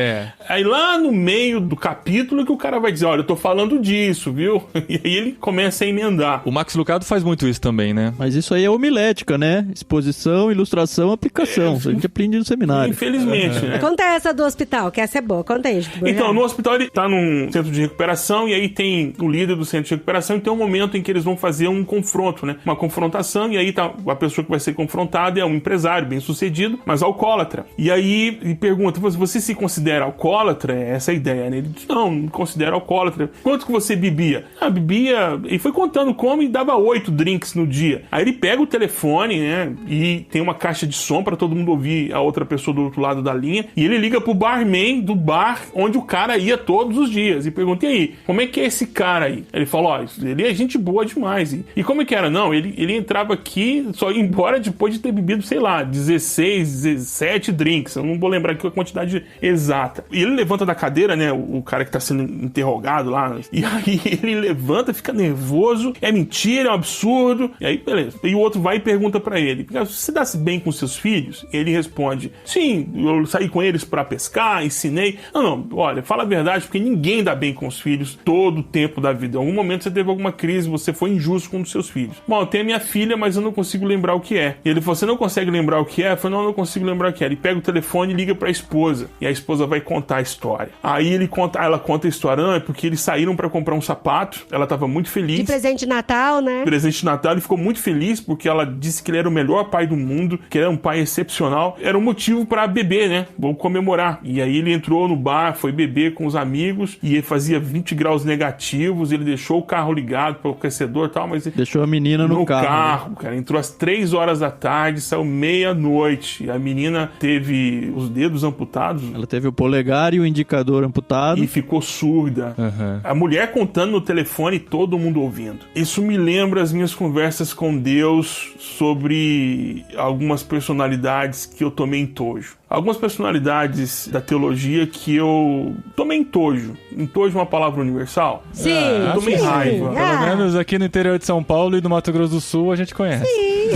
Aí lá no meio do capítulo que o cara vai dizer, olha, eu tô falando disso, viu? E aí ele começa a emendar. O Max Lucado faz muito isso também, né? Mas isso aí é homilética, né? Exposição, ilustração, aplicação. Isso a gente aprende no seminário. Infelizmente, né? Conta essa do hospital, que essa é boa. Conta aí, gente. Então, no hospital ele tá num centro de recuperação e aí tem o líder do centro de recuperação e tem um momento em que eles vão fazer um confronto, né? Uma confrontação e aí tá a pessoa que vai ser confrontada é um empresário bem sucedido, mas alcoólatra. E aí ele pergunta, você se considera alcoólatra? Essa é a ideia, né? Ele diz, não me considero alcoólatra. Quanto que você bebia? Bebia... E foi contando como e dava 8 drinks no dia. Aí ele pega o telefone, né? E tem uma caixa de som pra todo mundo ouvir a outra pessoa do outro lado da linha. E ele liga pro barman do bar onde o cara ia todos os dias. E pergunta, e aí, como é que é esse cara aí? Ele falou, ele é gente boa demais. E como é que era? Não, ele entrava aqui, só ia embora depois de ter bebido, sei lá, 16, 17 drinks. Eu não vou lembrar aqui a quantidade exata. E ele levanta da cadeira, né? O cara que tá sendo interrogado lá. E aí ele levanta, fica nervoso. É mentira, é um absurdo. E aí, beleza. E o outro vai e pergunta pra ele, você dá-se bem com seus filhos? E ele responde, sim, eu saí com eles pra pescar, ensinei. Não, olha, fala a verdade, porque ninguém dá bem com os filhos todo o tempo da vida. Em algum momento você teve alguma crise, você foi injusto com um dos seus filhos. Bom, eu tenho a minha filha, mas eu não consigo lembrar o que é. E ele falou, você não consegue lembrar o que é? Eu falei, não, eu não consigo lembrar o que é. Ele pega o telefone e liga pra esposa. E a esposa vai contar a história. Aí ela conta a história, não, é porque eles saíram pra comprar um sapato. Ela tava muito feliz. De presente de Natal, né? Presente de Natal, ele ficou muito feliz porque ela disse que ele era o melhor pai do mundo, que ele era um pai excepcional. Era um motivo pra beber, né? Vou comemorar. E aí ele entrou no bar, foi beber com os amigos e ele fazia 20 graus negativos. Ele deixou o carro ligado para o aquecedor e tal, mas... Deixou a menina no carro. Cara. Entrou às 3 horas da tarde, saiu meia-noite. E a menina teve os dedos amputados. Ela teve o polegar e o indicador amputado. E ficou surda. Uhum. A mulher contando no telefone e todo mundo ouvindo. Isso me lembra as minhas conversas com Deus sobre algumas personalidades que eu tomei em tojo. Algumas personalidades da teologia que eu tomei em tojo. Em tojo é uma palavra universal? Sim. Eu tomei raiva. Pelo menos aqui no interior de São Paulo e no Mato Grosso do Sul a gente conhece. Sim.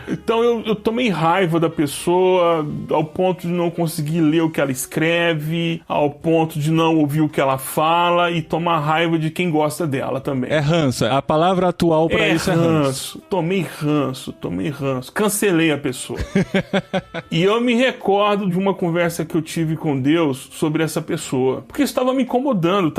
Então eu tomei raiva da pessoa ao ponto de não conseguir ler o que ela escreve, ao ponto de não ouvir o que ela fala e tomar raiva de quem gosta dela também. É ranço. A palavra atual pra isso é ranço. Tomei ranço. Cancelei a pessoa. E eu me recordo de uma conversa que eu tive com Deus sobre essa pessoa. Porque isso estava me incomodando,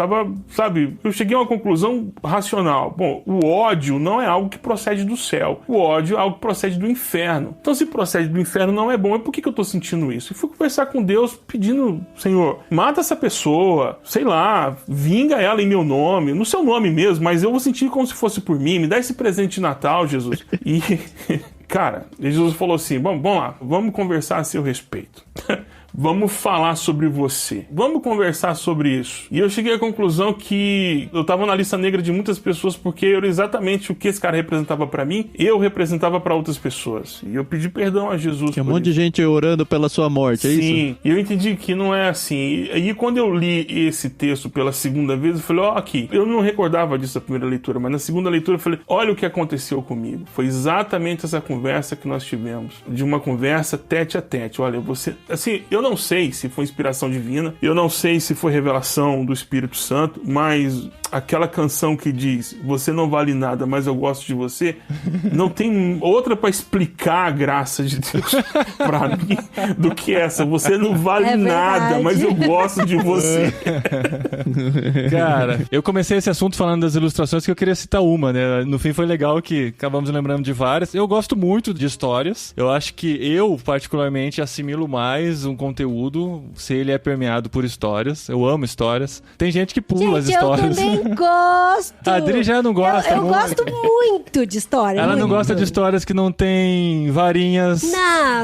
eu cheguei a uma conclusão racional. Bom, o ódio não é algo que procede do céu. O ódio é algo que procede do inferno. Então, se procede do inferno não é bom, por que eu tô sentindo isso? E fui conversar com Deus pedindo, Senhor, mata essa pessoa, sei lá, vinga ela em meu nome, no seu nome mesmo, mas eu vou sentir como se fosse por mim, me dá esse presente de Natal, Jesus. E... Cara, Jesus falou assim, vamos lá, vamos conversar a seu respeito. Vamos falar sobre você. Vamos conversar sobre isso. E eu cheguei à conclusão que eu tava na lista negra de muitas pessoas porque era exatamente o que esse cara representava pra mim, eu representava pra outras pessoas. E eu pedi perdão a Jesus. Tinha um monte de gente orando pela sua morte, é isso? Sim, e eu entendi que não é assim. E quando eu li esse texto pela segunda vez, eu falei, aqui, eu não recordava disso na primeira leitura, mas na segunda leitura eu falei, olha o que aconteceu comigo. Foi exatamente essa conversa que nós tivemos, de uma conversa tete a tete. Olha, você, assim, eu Eu não sei se foi inspiração divina, eu não sei se foi revelação do Espírito Santo, mas aquela canção que diz: você não vale nada, mas eu gosto de você, não tem outra pra explicar a graça de Deus pra mim do que essa. Você não vale nada, mas eu gosto de você. Cara, eu comecei esse assunto falando das ilustrações que eu queria citar uma, né? No fim foi legal que acabamos lembrando de várias. Eu gosto muito de histórias. Eu acho que eu, particularmente, assimilo mais um conteúdo se ele é permeado por histórias. Eu amo histórias. Tem gente que pula as histórias. Eu também gosto. A Adri já não gosta. Eu gosto muito de história. Ela não gosta de histórias que não tem varinhas.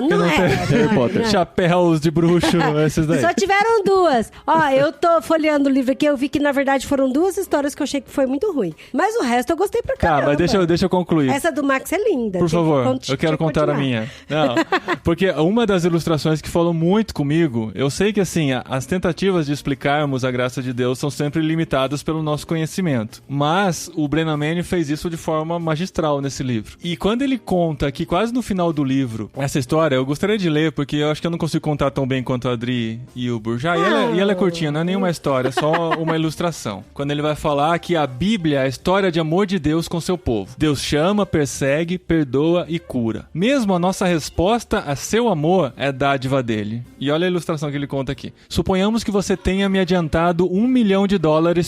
Não é. Harry Potter. Chapéus de bruxo, esses daí. Só tiveram duas. Ó, eu tô folheando o livro aqui, eu vi que na verdade foram duas histórias que eu achei que foi muito ruim. Mas o resto eu gostei pra caramba. Tá, mas deixa eu concluir. Essa do Max é linda. Por favor, eu quero contar a minha. Não, porque uma das ilustrações que falou muito comigo, eu sei que assim, as tentativas de explicarmos a graça de Deus são sempre limitadas pelo nosso conhecimento. Mas o Brennan Manning fez isso de forma magistral nesse livro. E quando ele conta aqui, quase no final do livro, essa história, eu gostaria de ler, porque eu acho que eu não consigo contar tão bem quanto a Adri e o Burjá. E ela é curtinha, não é nenhuma história, é só uma ilustração. Quando ele vai falar que a Bíblia é a história de amor de Deus com seu povo. Deus chama, persegue, perdoa e cura. Mesmo a nossa resposta a seu amor é dádiva dele. E olha a ilustração que ele conta aqui. Suponhamos que você tenha me adiantado $1 milhão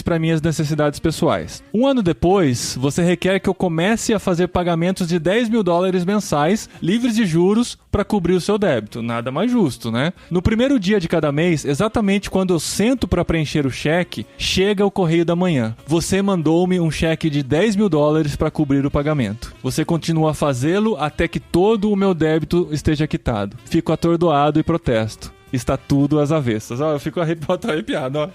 para minhas necessidades pessoais. 1 ano depois, você requer que eu comece a fazer pagamentos de $10 mil mensais, livres de juros, para cobrir o seu débito. Nada mais justo, né? No primeiro dia de cada mês, exatamente quando eu sento para preencher o cheque, chega o correio da manhã. Você mandou-me um cheque de $10 mil para cobrir o pagamento. Você continua a fazê-lo até que todo o meu débito esteja quitado. Fico atordoado e protesto. Está tudo às avessas. Ó, eu fico arrepiado, ó.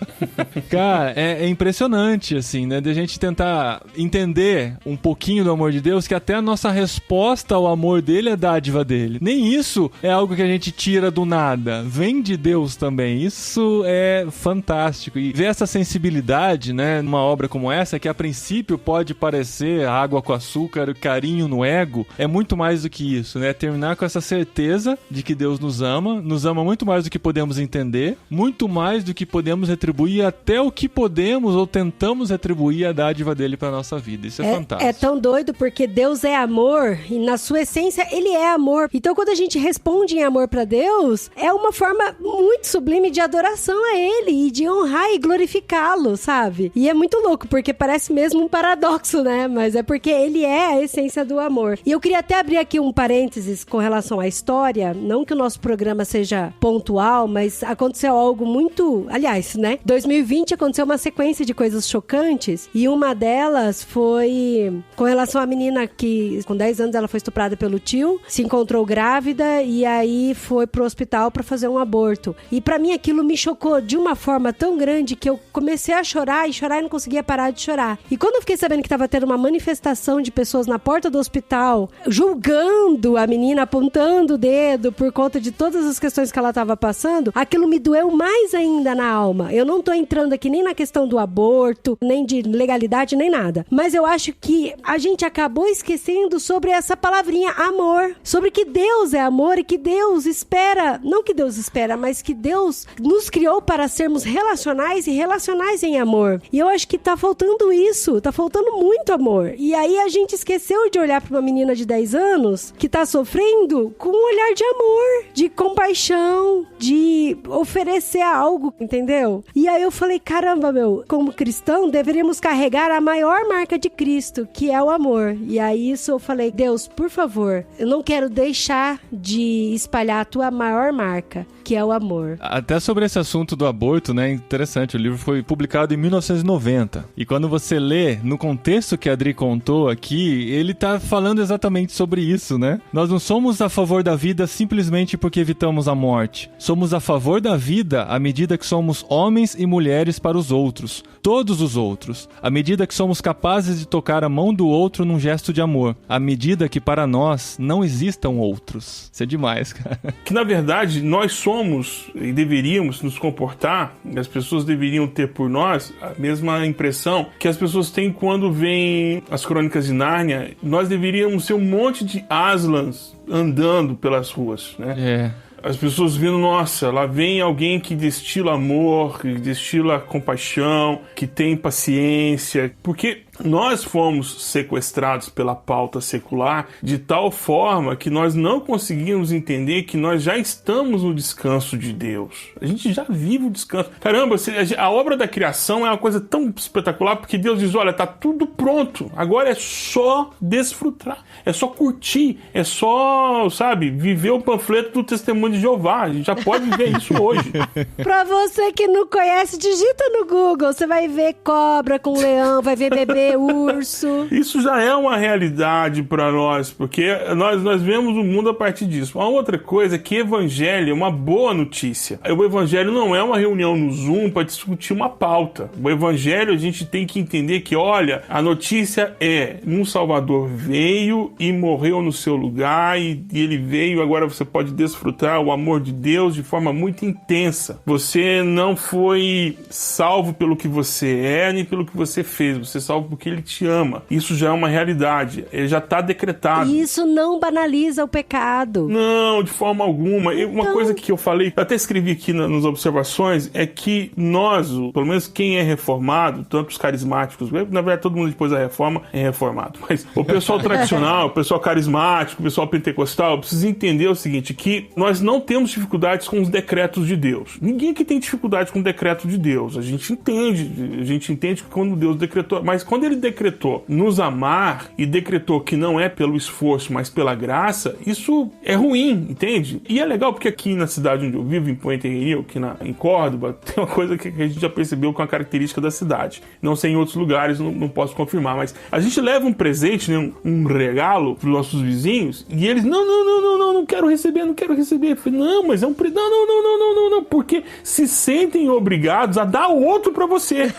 Cara, é impressionante, assim, né? De a gente tentar entender um pouquinho do amor de Deus, que até a nossa resposta ao amor dele é dádiva dele. Nem isso é algo que a gente tira do nada. Vem de Deus também. Isso é fantástico. E ver essa sensibilidade, né? Numa obra como essa, que a princípio pode parecer água com açúcar, carinho no ego, é muito mais do que isso, né? Terminar com essa certeza de que Deus nos ama muito mais do que podemos entender, muito mais do que podemos retribuir, até o que podemos ou tentamos retribuir a dádiva dele para nossa vida. Isso é fantástico. É tão doido porque Deus é amor e na sua essência ele é amor. Então quando a gente responde em amor para Deus, é uma forma muito sublime de adoração a ele e de honrar e glorificá-lo, sabe? E é muito louco porque parece mesmo um paradoxo, né? Mas é porque ele é a essência do amor. E eu queria até abrir aqui um parênteses com relação à história, não que o nosso programa seja pontual, mas aconteceu algo muito... Aliás, né? 2020 aconteceu uma sequência de coisas chocantes e uma delas foi com relação à menina que, com 10 anos, ela foi estuprada pelo tio, se encontrou grávida e aí foi pro hospital pra fazer um aborto. E pra mim aquilo me chocou de uma forma tão grande que eu comecei a chorar e não conseguia parar de chorar. E quando eu fiquei sabendo que tava tendo uma manifestação de pessoas na porta do hospital julgando a menina, apontando o dedo por conta de todas as questões que ela tava passando, aquilo me doeu mais ainda na alma. Eu não tô entrando aqui nem na questão do aborto, nem de legalidade, nem nada. Mas eu acho que a gente acabou esquecendo sobre essa palavrinha amor. Sobre que Deus é amor e que Deus espera, não que Deus espera, mas que Deus nos criou para sermos relacionais e relacionais em amor. E eu acho que tá faltando isso, tá faltando muito amor. E aí a gente esqueceu de olhar para uma menina de 10 anos que tá sofrendo com um olhar de amor, de compaixão, de oferecer algo, entendeu? E aí eu falei, caramba, como cristão, deveríamos carregar a maior marca de Cristo, que é o amor. E aí isso eu falei, Deus, por favor, eu não quero deixar de espalhar a tua maior marca, que é o amor. Até sobre esse assunto do aborto, né, interessante, o livro foi publicado em 1990, e quando você lê, no contexto que a Adri contou aqui, ele tá falando exatamente sobre isso, né? Nós não somos a favor da vida simplesmente porque evitamos a morte. Somos a favor da vida à medida que somos homens e mulheres para os outros, todos os outros, à medida que somos capazes de tocar a mão do outro num gesto de amor, à medida que para nós não existam outros. Isso é demais, cara. Que na verdade nós somos e deveríamos nos comportar, as pessoas deveriam ter por nós a mesma impressão que as pessoas têm quando veem as Crônicas de Nárnia. Nós deveríamos ser um monte de Aslans andando pelas ruas, né? as pessoas vendo, nossa, lá vem alguém que destila amor, que destila compaixão, que tem paciência, porque nós fomos sequestrados pela pauta secular de tal forma que nós não conseguimos entender que nós já estamos no descanso de Deus. A gente já vive o descanso. Caramba, a obra da criação é uma coisa tão espetacular porque Deus diz, olha, tá tudo pronto. Agora é só desfrutar, é só curtir, é só, sabe, viver o panfleto do Testemunho de Jeová. A gente já pode viver isso hoje. Pra você que não conhece, digita no Google. Você vai ver cobra com leão, vai ver bebê urso. Isso já é uma realidade para nós, porque nós vemos o mundo a partir disso. Uma outra coisa é que evangelho é uma boa notícia. O evangelho não é uma reunião no Zoom para discutir uma pauta. O evangelho a gente tem que entender que, olha, a notícia é um Salvador veio e morreu no seu lugar e ele veio, agora você pode desfrutar o amor de Deus de forma muito intensa. Você não foi salvo pelo que você é, nem pelo que você fez. Você é salvo porque Ele te ama. Isso já é uma realidade. Ele já está decretado. Isso não banaliza o pecado. Não, de forma alguma. Uma coisa que eu falei, até escrevi aqui nas observações, é que nós, pelo menos quem é reformado, tanto os carismáticos, na verdade todo mundo depois da reforma é reformado, mas o pessoal tradicional, o pessoal carismático, o pessoal pentecostal, precisa entender o seguinte, que nós não temos dificuldades com os decretos de Deus. Ninguém aqui tem dificuldade com o decreto de Deus. A gente entende que quando Deus decretou, mas quando Ele decretou nos amar e decretou que não é pelo esforço, mas pela graça, isso é ruim, entende? E é legal porque aqui na cidade onde eu vivo, em Puente Rio, aqui em Córdoba, tem uma coisa que a gente já percebeu com a característica da cidade. Não sei em outros lugares, não posso confirmar, mas a gente leva um presente, né, um regalo para os nossos vizinhos e eles, não quero receber. Eu falei, não, mas é um presente, não, porque se sentem obrigados a dar outro para você.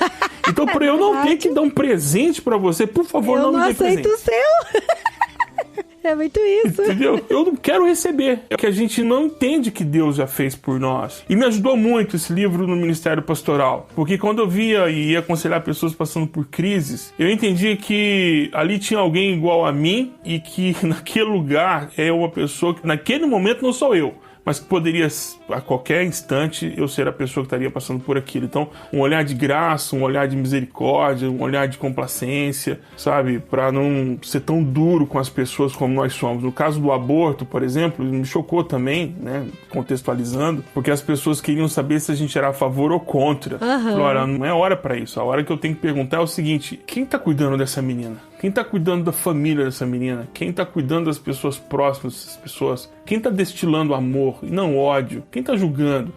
Então, para eu não ter que dar um presente pra você, por favor, não me dê presente. Eu não aceito o seu. É muito isso. Entendeu? Eu não quero receber. É que a gente não entende que Deus já fez por nós. E me ajudou muito esse livro no Ministério Pastoral. Porque quando eu via e ia aconselhar pessoas passando por crises, eu entendia que ali tinha alguém igual a mim e que naquele lugar é uma pessoa que naquele momento não sou eu, mas que poderia, a qualquer instante, eu ser a pessoa que estaria passando por aquilo. Então, um olhar de graça, um olhar de misericórdia, um olhar de complacência, sabe? Para não ser tão duro com as pessoas como nós somos. No caso do aborto, por exemplo, me chocou também, né? Contextualizando, porque as pessoas queriam saber se a gente era a favor ou contra. Falei, olha, não é hora para isso. A hora que eu tenho que perguntar é o seguinte, quem tá cuidando dessa menina? Quem tá cuidando da família dessa menina? Quem tá cuidando das pessoas próximas dessas pessoas? Quem tá destilando amor e não ódio? Quem tá julgando?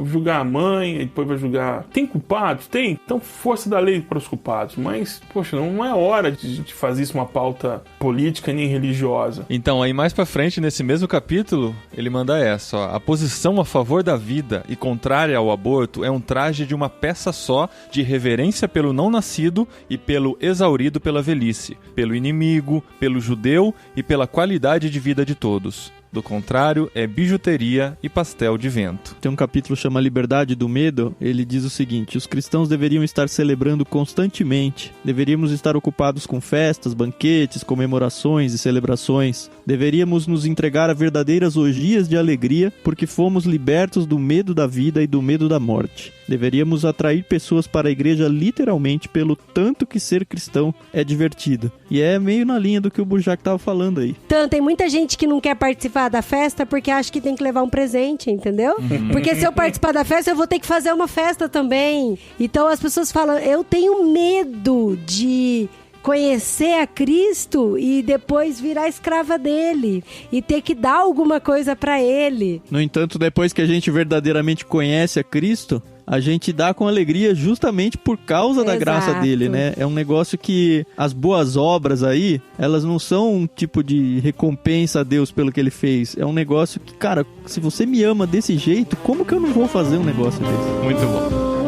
Julgar a mãe, e depois vai julgar... Tem culpados? Tem. Então, força da lei para os culpados. Mas, poxa, não é hora de a gente fazer isso uma pauta política nem religiosa. Então, aí mais pra frente, nesse mesmo capítulo, ele manda essa, ó. A posição a favor da vida e contrária ao aborto é um traje de uma peça só de reverência pelo não nascido e pelo exaurido pela velhice, pelo inimigo, pelo judeu e pela qualidade de vida de todos. Do contrário, é bijuteria e pastel de vento. Tem um capítulo que chama Liberdade do Medo. Ele diz o seguinte: os cristãos deveriam estar celebrando constantemente. Deveríamos estar ocupados com festas, banquetes, comemorações e celebrações. Deveríamos nos entregar a verdadeiras orgias de alegria, porque fomos libertos do medo da vida e do medo da morte. Deveríamos atrair pessoas para a igreja literalmente pelo tanto que ser cristão é divertido. E é meio na linha do que o Burjac estava falando aí. Então, tem muita gente que não quer participar da festa porque acha que tem que levar um presente, entendeu? Porque se eu participar da festa, eu vou ter que fazer uma festa também. Então as pessoas falam, eu tenho medo de conhecer a Cristo e depois virar escrava dele e ter que dar alguma coisa pra ele. No entanto, depois que a gente verdadeiramente conhece a Cristo, a gente dá com alegria justamente por causa da graça dele, né? É um negócio que as boas obras aí, elas não são um tipo de recompensa a Deus pelo que ele fez. É um negócio que, cara, se você me ama desse jeito, como que eu não vou fazer um negócio desse? Muito bom.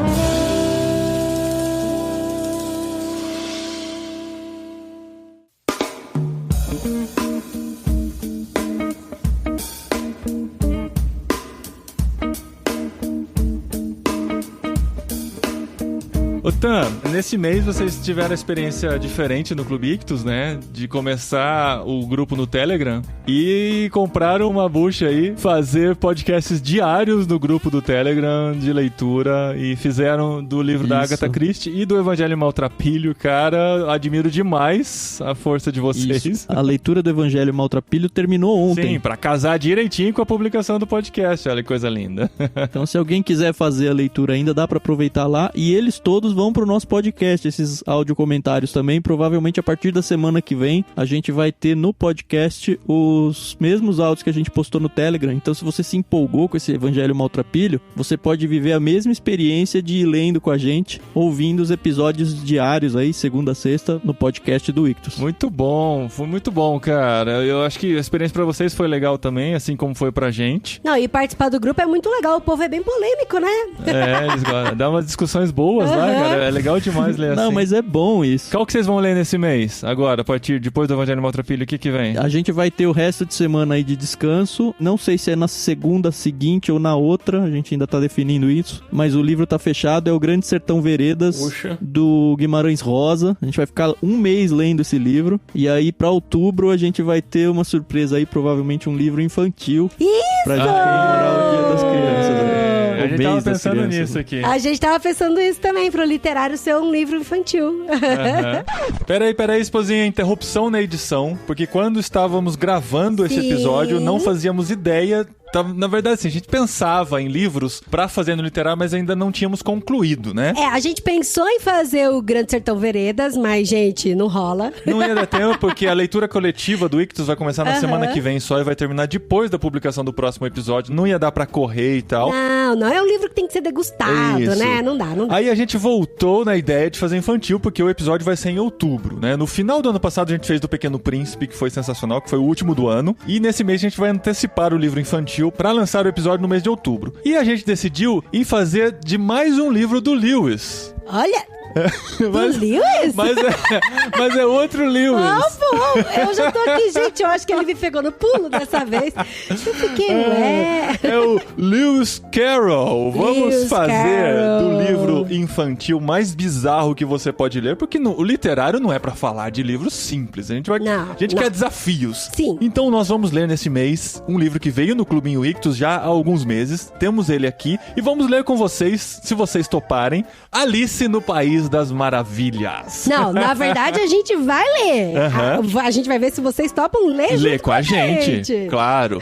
Tan, nesse mês vocês tiveram a experiência diferente no Clube Ictus, né? De começar o grupo no Telegram e compraram uma bucha aí, fazer podcasts diários no grupo do Telegram de leitura e fizeram do livro da Agatha Christie e do Evangelho Maltrapilho. Cara, admiro demais a força de vocês. Isso. A leitura do Evangelho Maltrapilho terminou ontem. Sim, pra casar direitinho com a publicação do podcast. Olha que coisa linda. Então, se alguém quiser fazer a leitura ainda, dá pra aproveitar lá. E eles todos vão pro nosso podcast, esses áudio comentários também. Provavelmente a partir da semana que vem, a gente vai ter no podcast os mesmos áudios que a gente postou no Telegram. Então, se você se empolgou com esse Evangelho Maltrapilho, você pode viver a mesma experiência de ir lendo com a gente, ouvindo os episódios diários aí, segunda a sexta, no podcast do Ictus. Muito bom, foi muito bom, cara. Eu acho que a experiência pra vocês foi legal também, assim como foi pra gente. Não, e participar do grupo é muito legal. O povo é bem polêmico, né? Eles dão umas discussões boas lá, cara. É legal demais ler assim. Não, mas é bom isso. Qual que vocês vão ler nesse mês? Agora, depois do Evangelho Maltrapilho, o que vem? A gente vai ter o resto de semana aí de descanso. Não sei se é na segunda seguinte ou na outra. A gente ainda tá definindo isso. Mas o livro tá fechado. É o Grande Sertão Veredas, do Guimarães Rosa. A gente vai ficar um mês lendo esse livro. E aí, pra outubro, a gente vai ter uma surpresa aí. Provavelmente um livro infantil. Isso! Pra gente comemorar o Dia das Crianças. A gente tava pensando nisso aqui. A gente tava pensando isso também, pro literário ser um livro infantil. Peraí, esposinha, interrupção na edição, porque quando estávamos gravando esse episódio, não fazíamos ideia. Na verdade, assim, a gente pensava em livros pra fazer no literário, mas ainda não tínhamos concluído, né? A gente pensou em fazer o Grande Sertão Veredas, mas, gente, não rola. Não ia dar tempo, porque a leitura coletiva do Ictus vai começar na semana que vem só e vai terminar depois da publicação do próximo episódio. Não ia dar pra correr e tal. Não, é um livro que tem que ser degustado, né? Não dá. Aí a gente voltou na ideia de fazer infantil, porque o episódio vai ser em outubro, né? No final do ano passado a gente fez do Pequeno Príncipe, que foi sensacional, que foi o último do ano. E nesse mês a gente vai antecipar o livro infantil pra lançar o episódio no mês de outubro. E a gente decidiu em fazer de mais um livro do Lewis. Olha... Do Lewis? Mas é outro Lewis. Bom, eu já tô aqui, gente. Eu acho que ele me pegou no pulo dessa vez. Eu fiquei, É o Lewis Carroll. Vamos fazer do livro infantil mais bizarro que você pode ler, porque o literário não é pra falar de livros simples. A gente quer desafios. Sim. Então nós vamos ler nesse mês um livro que veio no Clubinho Ictus já há alguns meses. Temos ele aqui e vamos ler com vocês, se vocês toparem, Alice no País das Maravilhas. Não, na verdade a gente vai ler. A gente vai ver se vocês topam ler com a gente. Claro.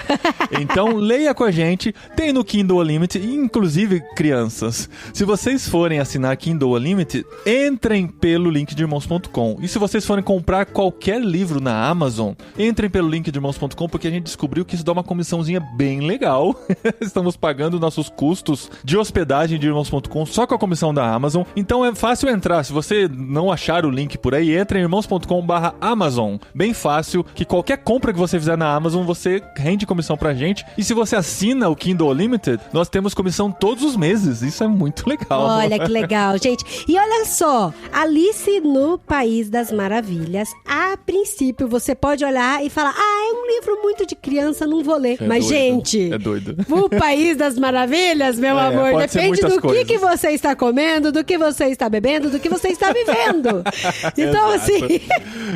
Então leia com a gente. Tem no Kindle Unlimited, inclusive crianças. Se vocês forem assinar Kindle Unlimited, entrem pelo link de irmãos.com. E se vocês forem comprar qualquer livro na Amazon, entrem pelo link de irmãos.com, porque a gente descobriu que isso dá uma comissãozinha bem legal. Estamos pagando nossos custos de hospedagem de irmãos.com só com a comissão da Amazon. Então é fácil entrar. Se você não achar o link por aí, entra em irmãos.com/Amazon. Bem fácil, que qualquer compra que você fizer na Amazon, você rende comissão pra gente. E se você assina o Kindle Unlimited, nós temos comissão todos os meses. Isso é muito legal. Olha que legal, gente. E olha só, Alice no País das Maravilhas. A princípio, você pode olhar e falar, é um livro muito de criança, não vou ler. Mas, doido. gente, é doido. O País das Maravilhas, meu amor, depende do que você está comendo, do que você está bebendo, do que você está vivendo. Então, assim,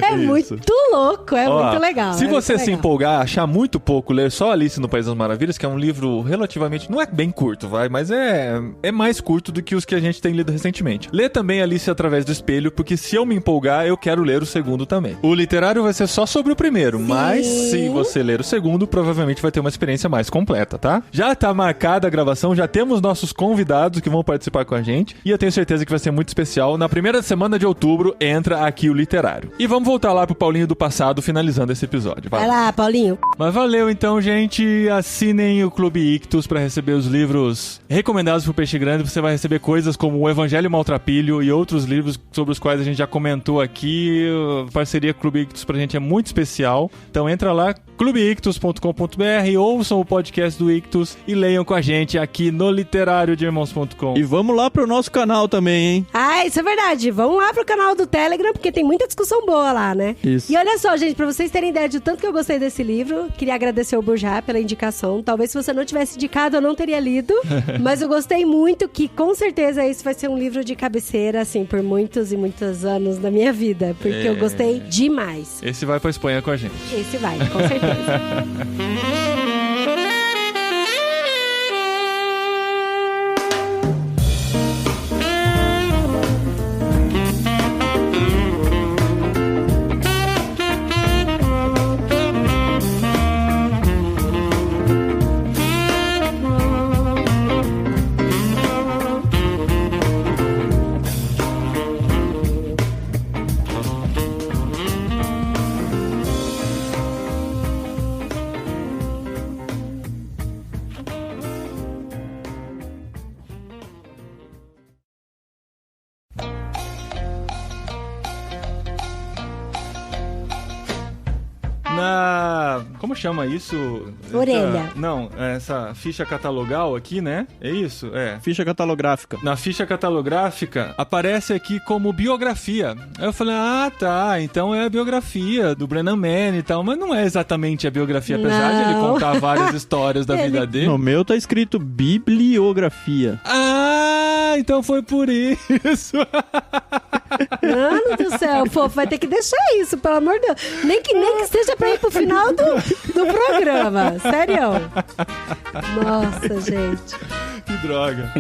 é muito louco, muito legal. Se você se empolgar, achar muito pouco, ler só Alice no País das Maravilhas, que é um livro relativamente, não é bem curto, mas é mais curto do que os que a gente tem lido recentemente. Lê também Alice através do espelho, porque se eu me empolgar, eu quero ler o segundo também. O literário vai ser só sobre o primeiro, mas se você ler o segundo, provavelmente vai ter uma experiência mais completa, tá? Já tá marcada a gravação, já temos nossos convidados que vão participar com a gente, e eu tenho certeza que vai ser muito especial. Na primeira semana de outubro, entra aqui o literário. E vamos voltar lá pro Paulinho do passado, finalizando esse episódio. Vai lá, Paulinho. Mas valeu então, gente. Assinem o Clube Ictus para receber os livros recomendados pro Peixe Grande. Você vai receber coisas como o Evangelho Maltrapilho e outros livros sobre os quais a gente já comentou aqui. A parceria Clube Ictus pra gente é muito especial. Então entra lá, clubeictus.com.br, ouçam o podcast do Ictus e leiam com a gente aqui no literário de irmãos.com. E vamos lá pro nosso canal também, hein? Isso é verdade. Vamos lá pro canal do Telegram, porque tem muita discussão boa lá, né? Isso. E olha só, gente, pra vocês terem ideia de tanto que eu gostei desse livro, queria agradecer ao Burjá pela indicação. Talvez se você não tivesse indicado, eu não teria lido. Mas eu gostei muito, que com certeza esse vai ser um livro de cabeceira, assim, por muitos e muitos anos da minha vida. Porque eu gostei demais. Esse vai pra Espanha com a gente. Esse vai, com certeza. Como chama isso? Orelha. Essa ficha catalogal aqui, né? É isso? É. Ficha catalográfica. Na ficha catalográfica, aparece aqui como biografia. Aí eu falei, tá, então é a biografia do Brennan Mann e tal, mas não é exatamente a biografia, apesar de ele contar várias histórias da vida dele. No meu tá escrito bibliografia. Então foi por isso. Mano do céu, fofo, vai ter que deixar isso, pelo amor de Deus. Nem que seja pra ir pro final do programa. Sério. Nossa, gente. Que droga.